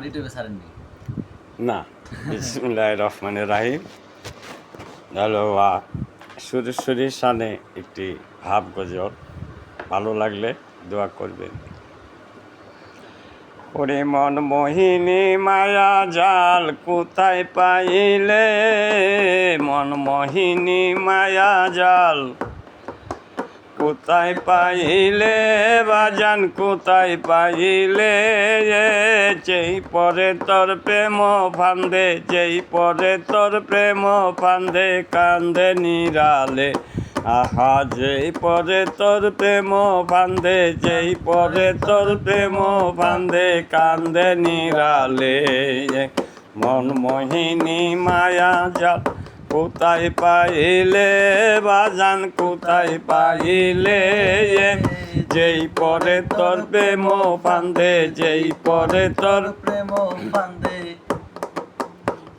ইউটিউবে ছাড়েননি? না। বিসমিল্লাহির রহমানির রহিম। হলো সুরেশ্বরীর শানে একটি ভাব গজল, ভালো লাগলে দোয়া করবেন। ওরে মন মোহিনী মায়া জাল কোথায় পাইলে, মন মোহিনী মায়া জাল কোথায় পাইলে, বাজান কোথায় পাইলে, যেই পরে তোর প্রেম ফান্দে, যেই পরে তোর প্রেম ফান্দে কান্দে নিরালে। আহা যেই পরে তোর প্রেম ফান্দে, যেই পরে তোর প্রেম ফান্দে কান্দে নিরালে। মন মোহিনী মায়া জাল কোথায় পাইলে, বাজান কোথায় পাইলে, যেই পরে তোর প্রেম ফান্দে, যেই পরে তোর প্রেম ফান্দে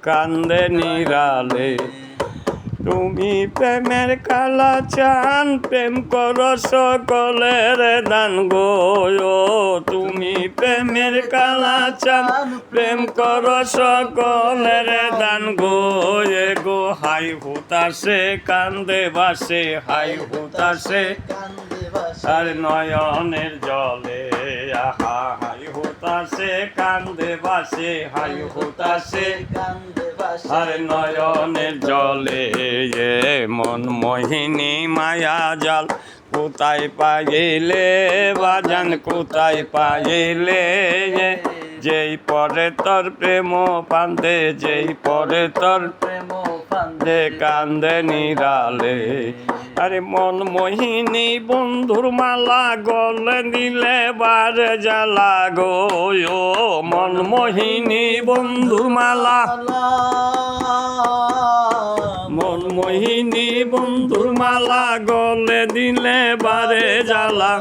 কান্দে নিরালে। তুমি প্রেমের কালা চান, প্রেম কর সকলের দান গো। তুমি প্রেমের কালা চান, প্রেম কর সকলের দান গো। এ গো হাই হুতাশে কান্দে বাসে, হাই হুতাশে কান্দে ভাসে আর নয়নের জলে। আহা হাই হুতাশে কান্দে বাসে, হাই হুতাশে কান্দে ভাসে আর নয়নের জলে। মন মোহিনী মায়া জাল কোথায় পাইলে, বাজান কোথায় পাইলে, যেই পরে তোর প্রেম ফান্দে, যেই পরে তোর প্রেম ফান্দে কান্দে নিরালে। আরে মন মোহিনী বন্ধুর মালা গলে দিলে বারে জ্বালা গো। মন মোহিনী বন্ধুর মালা, মন মোহিনী বন্ধুর মালা গলে দিলে বারে জ্বালা।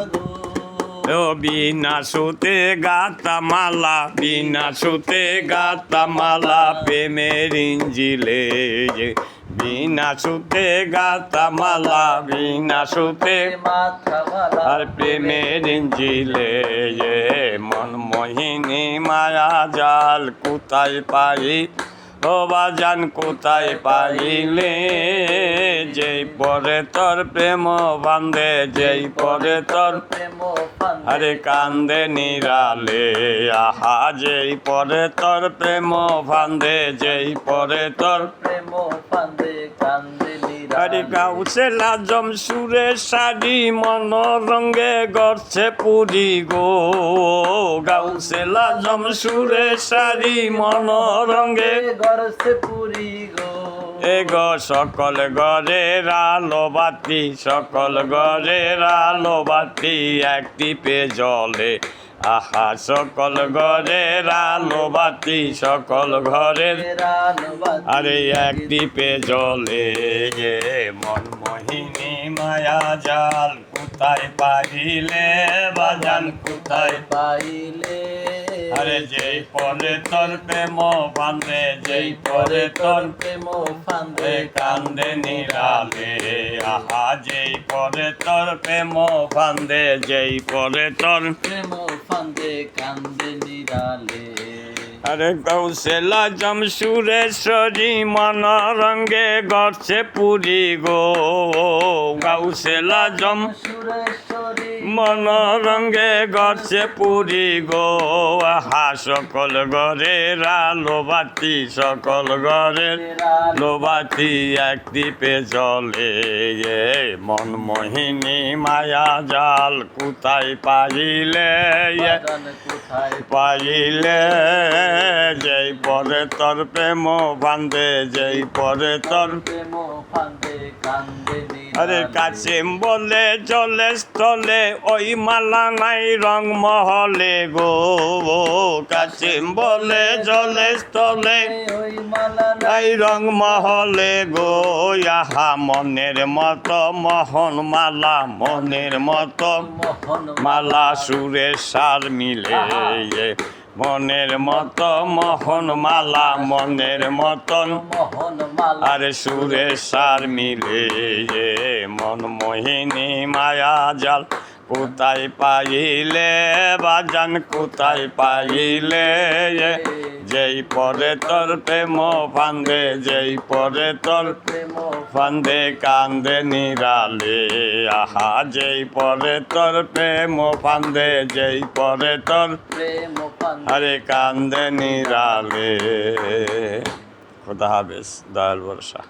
ও বিনা সুতে গাতা মালা, বিনা সুতে গাতা মালা প্রেমের ইঞ্জিলে। বিনা সুতে গাতা মালা, বিনা সুতে মাথা ভালা আর প্রেমের ইঞ্জিলে। মন মোহিনী মায়া জাল কোথায় পাই, ও বাজান কোথায় পাইলে, যেই পরে তোর প্রেম বান্ধে, যেই পরে তোর প্রেম ফান্দে আরে কান্দে নিরালে। আহা যেই পরে তোর প্রেম ফান্দে, যেই পরে তোর প্রেম ফান্দে কান্দে আরে নিরালে গাউছে লাজম সুরে শাড়ি মন রঙ্গে গড়ছে পুরি গো। গাউছে লাজম সুরে শাড়ি মন রঙ্গে গরসে পুরি গো এ গো সকল ঘরের আলো বাতি, সকল ঘরের আলো বাতি একটি পে জলে। আহা সকল ঘরের আলো বাতি, সকল ঘরের আরে একটি পে জলে। মন মোহিনী মায়া জাল কোথায় পাইলে, বাজান কোথায় পাইলে আরে যেই পরে তোর প্রেম ফান্দে, যেই পরে তোর প্রেম ফান্দে কান্দে নিরালে। আহা যেই পরে তোর প্রেম ফান্দে, যেই পরে তোর প্রেম ফান্দে কান্দে নিরালে আরে কৌশলা জম সুরেশ্বরী মন রঙ্গে গড়ছে পুরি গো। কৌশলা জম সুরেশ্বরী মন রঙ্গে গড়ছে পুরি গো। আহা সকল ঘরের আলো বাতি, সকল ঘরের লোবাতি একটি পে জলে। মন মোহিনী মায়া জাল কোথায় পাইলে, কোথায় পাইলে, যেই পরে তোর প্রেম ফান্দে, যেই পরে তোর প্রেম ফান্দে কান্দে আরে কাছিম বলে চলে স্থলে, ওই মালা নাই রং মহলে গো। কাছিম বলে চলে স্থলে ওই মালা নাই রং মহলে গো। আহা মনের মতো মোহন মালা, মনের মতো মোহন মালা সুরের সার মিলে। মনের মতো মোহন মালা, মনের মতন মোহন মালা আরে সুরের সার মিলে। মন মোহিনী মায়া জাল কোথায় পাইলে বাজান কোথায় পাইলে যেই পরে তোর প্রেম ফান্দে যেই পরে তোর প্রেম ফান্দে কান্দে নিরালে আহা যেই পরে তোর প্রেম ফান্দে যেই পরে তোর প্রেম ফান্দে আরে কান্দে নিরালে খোদা হাফেজ দয়াল ভরসা